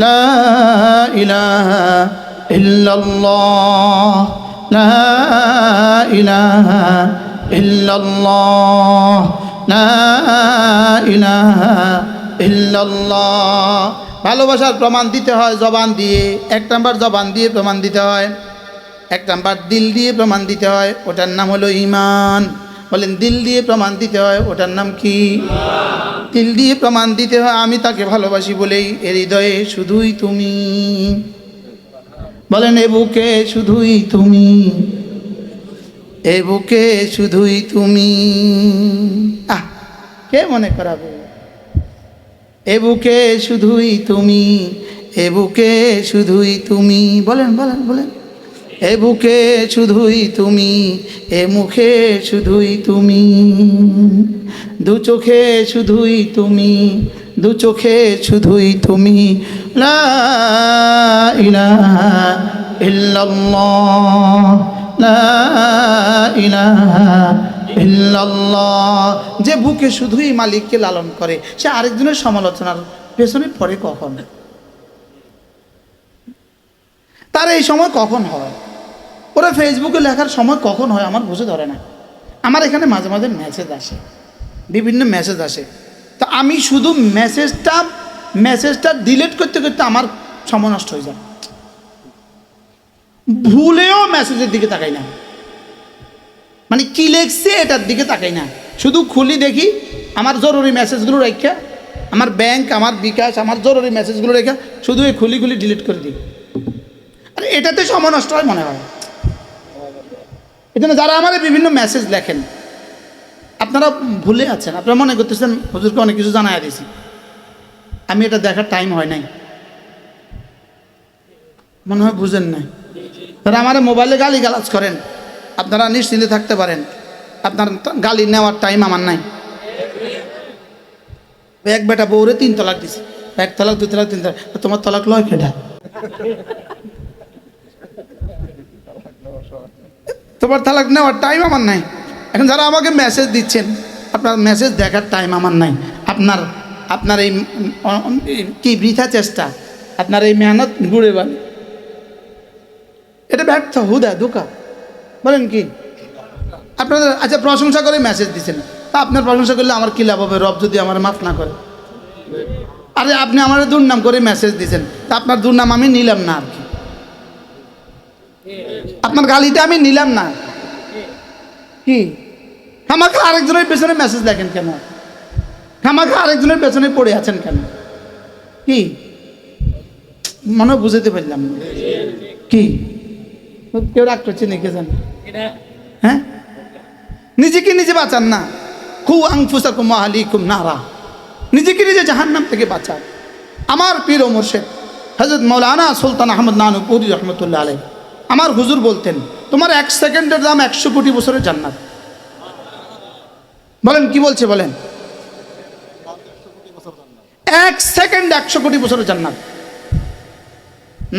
লা ইলাহা ইল্লাল্লাহ, লা ইলাহা ইল্লাল্লাহ, লা ইলাহা ইল্লাল্লাহ। ভালোবাসার প্রমাণ দিতে হয় জবান দিয়ে। এক নাম্বার জবান দিয়ে প্রমাণ দিতে হয়, এক নাম্বার দিল দিয়ে প্রমাণ দিতে হয়, ওটার নাম হলো ঈমান। বলেন দিল দিয়ে প্রমাণ দিতে হয়, ওটার নাম কি? দিল দিয়ে প্রমাণ দিতে হয় আমি তাকে ভালোবাসি বলেই এর হৃদয়ে শুধুই তুমি। বলেন এ বুকে শুধুই তুমি, এ বুকে শুধুই তুমি। আহ, কে মনে করাবে? এ বুকে শুধুই তুমি, এ বুকে শুধুই তুমি। বলেন বলেন বলেন, এ বুকে শুধুই তুমি, এ মুখে শুধুই তুমি, দু চোখে শুধুই তুমি, দু চোখে শুধুই তুমি। লা ইলাহা ইল্লাল্লাহ, লা ইলাহা ইল্লাল্লাহ। যে বুকে শুধুই মালিককে লালন করে সে আরেকজনের সমালোচনার পেছনে পড়ে কখন? তার এই সময় কখন হয়? ওরা ফেসবুকে লেখার সময় কখন হয় আমার বুঝে ধরে না। আমার এখানে মাঝে মাঝে মেসেজ আসে, বিভিন্ন মেসেজ আসে, তো আমি শুধু মেসেজটা ডিলিট করতে করতে আমার সময় নষ্ট হয়ে যায়। ভুলেও মেসেজের দিকে তাকাই না, মানে কি লেখছে এটার দিকে তাকাই না, শুধু খুলি দেখি আমার জরুরি মেসেজগুলো রেখে, আমার ব্যাংক, আমার বিকাশ, আমার জরুরি মেসেজগুলো রেখে শুধু এই খুলি খুলি ডিলিট করে দিই। আর এটাতে সময় নষ্ট হয় মনে হয়। এই জন্য যারা আমার বিভিন্ন মেসেজ লেখেন আপনারা ভুলে আছেন, আপনারা মনে করতেছেন হুজুরকে অনেক কিছু জানাই দিয়েছি, আমি এটা দেখার টাইম হয় নাই, মনে হয় বুঝেন নাই। তারা আমার মোবাইলে গালি গালাজ করেন, আপনারা নিশ্চিন্তে থাকতে পারেন, আপনার গালি নেওয়ার টাইম আমার নাই। এক বেটা বউরে 3 তালাক দিছে, 1 তালাক 2 তালাক 3 তালাক, তোমার তালাক লয় কেডা? তোমার তালাক নেওয়ার টাইম আমার নাই। এখন যারা আমাকে মেসেজ দিচ্ছেন আপনার মেসেজ দেখার টাইম আমার নাই। আপনার এই কি বৃথা চেষ্টা, আপনার এই মেহনত ঘুরে বান, এটা ব্যর্থ, হুদা ধোকা। বলেন কি আপনাদের? আচ্ছা প্রশংসা করে মেসেজ দিচ্ছেন, তা আপনার প্রশংসা করলে আমার কী লাভ হবে রব যদি আমার মাফ না করে? আরে আপনি আমার দুর্নাম করে মেসেজ দিচ্ছেন, তা আপনার দুর্নাম আমি নিলাম না আর কি, আপনার গালিটা আমি নিলাম না কি? খামাখা আরেকজনের পেছনে মেসেজ দেখেন কেন? খামাখা আরেকজনের পেছনে পড়ে আছেন কেন? কি মনে বুঝতে পারলাম না। কি কেউ রাগ করছে নাকি জানেন? হ্যাঁ, নিজেকে নিজে বাঁচান না। কু আনফুসাকুম ওয়া আহলিকুম নারা, নিজেকে নিজে জাহান্নাম থেকে বাঁচান। আমার পীর ও মুর্শিদ হযরত মাওলানা সুলতান আহমদ নানুপুরি রহমতুল্লাহ আলাইহি আমার হুজুর বলতেন, তোমার 1 সেকেন্ডের দাম 100 কোটি বছরের জান্নাত। বলেন কি বলছে? বলেন 1 সেকেন্ড 100 কোটি বছরের জান্নাত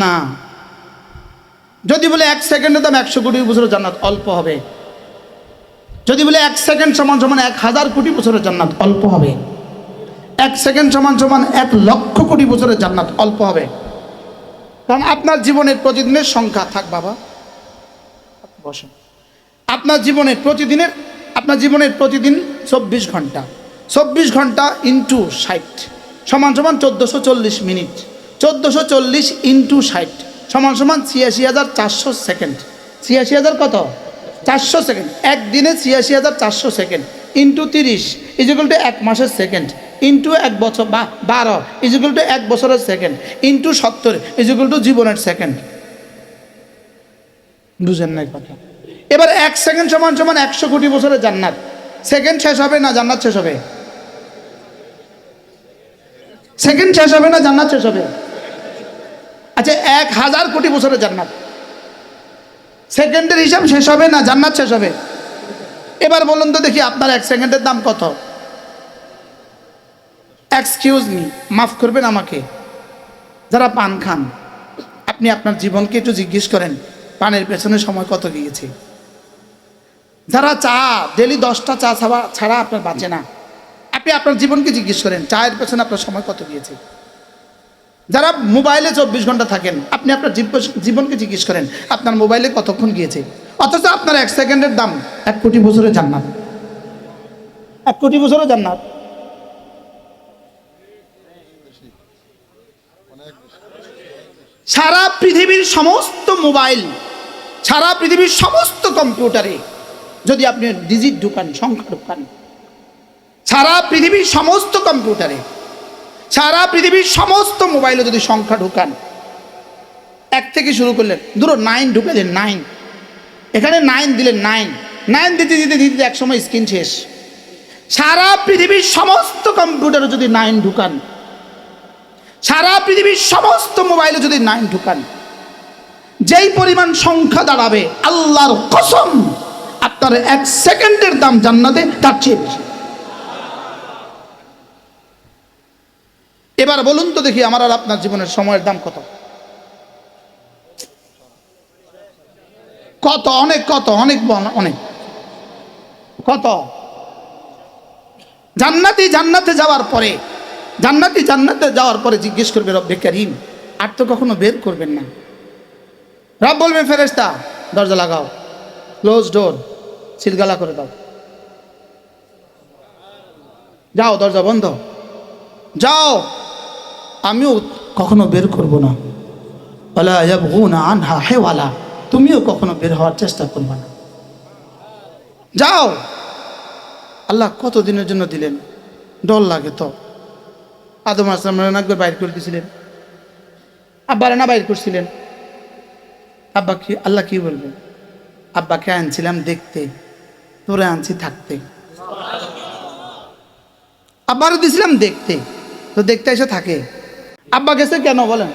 না। যদি বলে 1 সেকেন্ডের দাম 100 কোটি বছরের জান্নাত, অল্প হবে। যদি বলে 1 সেকেন্ড সমান সমান 1000 কোটি বছরের জান্নাত, অল্প হবে। 1 সেকেন্ড সমান সমান 1 লক্ষ কোটি বছরের জান্নাত, অল্প হবে। কারণ আপনার জীবনের প্রতিদিনের সংখ্যা থাক বাবা, বসেন। আপনার জীবনের প্রতিদিন 24 ঘন্টা, 24 ঘন্টা ইন্টু 60 সমান সমান 1440 মিনিট, 1440 ইন্টু 60 সমান সমান 86,400 সেকেন্ড। 86,000 কত? 400 সেকেন্ড। একদিনে 86,400 সেকেন্ড ইন্টু 30 ইজিক্যাল টু 1 মাসের সেকেন্ড, ইন্টু 1 বছর বা 12 ইজিক্যাল টু 1 বছরের সেকেন্ড, ইন্টু 70 ইজিক্যাল টু জীবনের সেকেন্ড। বুঝেন নাই কথা? এবার 1 সেকেন্ড সমান সমান 100 কোটি বছরের জান্নাত। সেকেন্ড শেষ হবে না জান্নাত শেষ হবে? সেকেন্ড শেষ হবে না জান্নাত শেষ হবে? আচ্ছা 1000 কোটি বছরের জান্নাত, সেকেন্ডের হিসাব শেষ হবে না জান্নাত শেষ হবে? এবার বলুন তো দেখি আপনার 1 সেকেন্ডের দাম কত? এক্সকিউজ মি, মাফ করবেন আমাকে, যারা পান খান আপনি আপনার জীবনকে একটু জিজ্ঞেস করেন পানের পেছনে সময় কত গিয়েছে? যারা চা ডেলি 10টা চা ছাড়া আপনার বাঁচে না, আপনি আপনার জীবনকে জিজ্ঞেস করেন চায়ের পেছনে আপনার সময় কত গিয়েছে? যারা মোবাইলে 24 ঘন্টা থাকেন, আপনি আপনার জীবনকে জিজ্ঞেস করেন আপনার মোবাইলে কতক্ষণ গিয়েছে, অথচ আপনার 1 সেকেন্ডের দাম 1 কোটি বছরের জান্নাত। 1 কোটি বছরের জান্নাত। সারা পৃথিবীর সমস্ত মোবাইল, সারা পৃথিবীর সমস্ত কম্পিউটারে যদি আপনি ডিজিট ঢুকান, সংখ্যা ঢুকান, সারা পৃথিবীর সমস্ত কম্পিউটারে, সারা পৃথিবীর সমস্ত মোবাইলে যদি সংখ্যা ঢুকান, 1 থেকে শুরু করলেন, ধরো 9 ঢুকালেন, 9, এখানে 9 দিলেন, 9 দিতে দিতে দিতে এক সময় স্ক্রিন শেষ। সারা পৃথিবীর সমস্ত কম্পিউটারে যদি 9 ঢুকান, সারা পৃথিবীর সমস্ত মোবাইলে যদি 9 ঢুকান, যেই পরিমাণ সংখ্যা দাঁড়াবে, আল্লাহর কসম আপনার 1 সেকেন্ডের দাম জান্নাতে তার চেয়ে বেশি। এবার বলুন তো দেখি আমার আর আপনার জীবনের সময়ের দাম কত? কত? অনেক। কত? অনেক অনেক। কত? জান্নাতে যাওয়ার পরে, জান্নাতে যাওয়ার পরে জিজ্ঞেস করবে রব্বে কারীম, আর তো কখনো বের করবেন না। রব বলবে ফেরেশতা দরজা লাগাও, ক্লোজ ডোর, সিলগালা করে দাও, যাও দরজা বন্ধ, যাও, আমিও কখনো বের করব না। ওয়ালা ইয়াবগুনা আনহা হিওয়ালা, তুমিও কখনো বের হওয়ার চেষ্টা করবে না, যাও। আল্লাহ কত দিনের জন্য দিলেন? ডর লাগে তো। আদম আলাইহিস সালাম একবার বাইর করে দিয়েছিলেন, আব্বারে না বাইর করছিলেন। আব্বা কি, আল্লাহ কি বলবে? আব্বাকে আনছিলাম দেখতে, তোরে আনছি থাকতে। আব্বারে দিছিলাম দেখতে, তো দেখতে এসে থাকে। আব্বা গেছে কেন বলেন?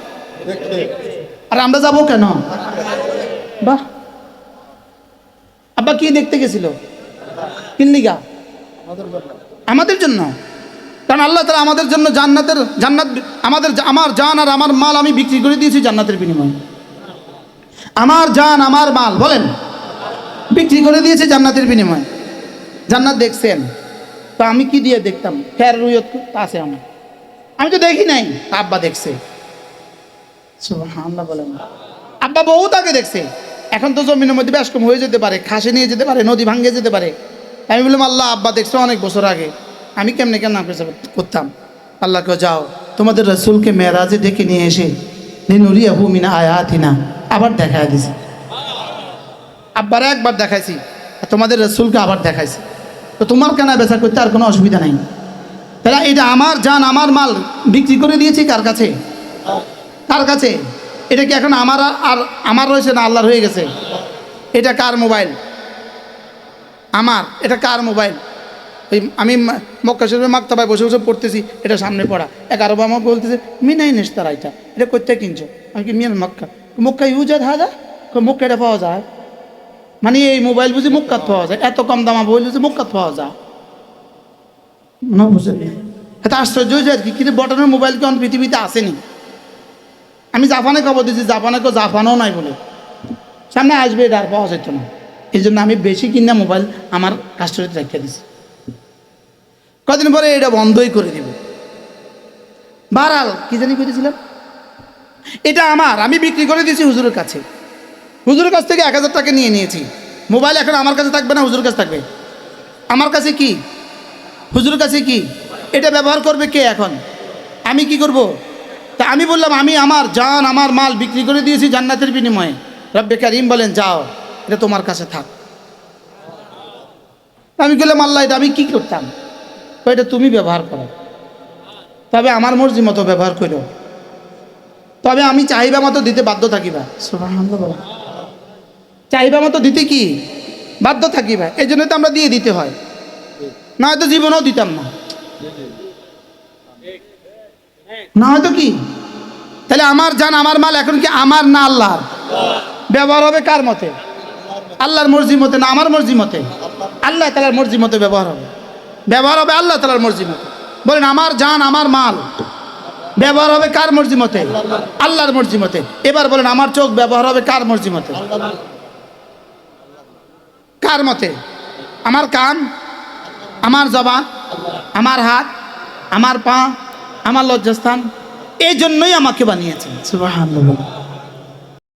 আর আমরা যাবো কেন? বাহ, আব্বা কি দেখতে গেছিল? কিল্লিগা? আমাদের জন্য। কারণ আল্লাহ তাআলা আমাদের জন্য জান্নাত, আমার জান আর আমার মাল আমি বিক্রি করে দিয়েছি জান্নাতের বিনিময়ে। আমার জান আমার মাল বলেন বিক্রি করে দিয়েছে জান্নাতের বিনিময়ে। জান্নাত দেখছেন তো আমি কি দিয়ে দেখতাম? ফের রুয়ত আছে, আমি তো দেখি নাই, আব্বা দেখছে। সুবহানাল্লাহ বলেন। আব্বা বহুত আগে দেখছে। এখন তো জমিনের মধ্যে ব্যাসকম হয়ে যেতে পারে, খাসে নিয়ে যেতে পারে, নদী ভাঙ্গে যেতে পারে। আমি বললাম আল্লাহ আব্বা দেখছে অনেক বছর আগে, আমি কেমনে করতাম? আল্লাহকে যাও তোমাদের রাসূলকে মেরাজে ডেকে নিয়ে এসে লিনুরিয়াহু মিন আয়াতিনা আবার দেখায় দিছি। আব্বারে একবার দেখাইছি, আর তোমাদের রাসূলকে আবার দেখাইছি, তো তোমার কেনা বেচা করতে আর কোনো অসুবিধা নাই। তাহলে এটা আমার জান আমার মাল বিক্রি করে দিয়েছি কার কাছে? কার কাছে? এটা কি এখন আমার আর আমার রয়েছে না আল্লাহর হয়ে গেছে? এটা কার মোবাইল? আমার। এটা কার মোবাইল? ওই আমি মক্কা শরীফের মাকতাবায় বসে বসে পড়তেছি, এটা সামনে পড়া। এক আরব আমাকে বলতেছে মিনাই নেস্তারা, এটা করতে কিনছো? আমি কি মিয়ান মক্কা ইউজার হাজা, মক্কা এটা পাওয়া যায়, মানে এই মোবাইল বুঝি মক্কাত পাওয়া যায়, এত কম দামা মোবাইল বুঝি মক্কাত পাওয়া যায় না? বুঝেন? এত আশ্চর্য হয়ে যায় কি, কিন্তু বটনের মোবাইল কি অন্য পৃথিবীতে আসেনি? আমি জাপানে খবর দিয়েছি, জাপানে কেউ জাপানও নাই বলে, সামনে আসবে, এটা আর পাওয়া যেত না। এই জন্য আমি বেশি কিনা মোবাইল আমার কাস্টডিতে রেখে দিছি। কদিন পরে এটা বন্ধই করে দিব। বারাল কি জানি করেছিলাম, এটা আমার, আমি বিক্রি করে দিয়েছি হুজুরের কাছে। হুজুরের কাছ থেকে 1000 টাকা নিয়ে নিয়েছি। মোবাইল এখন আমার কাছে থাকবে না, হুজুরের কাছে থাকবে। আমার কাছে কি, হুজুরের কাছে কি, এটা ব্যবহার করবে কে? এখন আমি কি করব? তা আমি বললাম আমি আমার জান আমার মাল বিক্রি করে দিয়েছি জান্নাতের বিনিময়ে। রব্বে কারীম বলেন যাও, এটা তোমার কাছে থাক। আমি বললাম আল্লাহ এটা আমি কি করতাম? এটা তুমি ব্যবহার করো, তবে আমার মর্জি মতো ব্যবহার করো, তবে আমি চাহিদা মতো দিতে বাধ্য থাকিবা। সুবহানাল্লাহ বলেন। চাহিদা মতো দিতে কি বাধ্য থাকিবা, এই জন্য তো আমরা দিয়ে দিতে হয়, না হয়তো জীবনেও দিতাম না, না হয়তো কি। তাহলে আমার জান আমার মাল এখন কি আমার না আল্লাহর? ব্যবহার হবে কার মতে? আল্লাহর মর্জি মতে না আমার মর্জি মতে? আল্লাহ তাআলার মর্জি মতে ব্যবহার হবে, ব্যবহার হবে আল্লাহ তাআলার মর্জি মতে। বলেন আমার জান আমার মাল ব্যবহার হবে কার মর্জি মতে? আল্লাহর মর্জি মতে। এবার বলেন আমার চোখ ব্যবহার হবে কার মর্জি মতে? কার মতে? আমার কান, আমার জবান, আমার হাত, আমার পা, আমার লজ্জাস্থান, এই জন্যই আমাকে বানিয়েছেন। সুবহানাল্লাহ।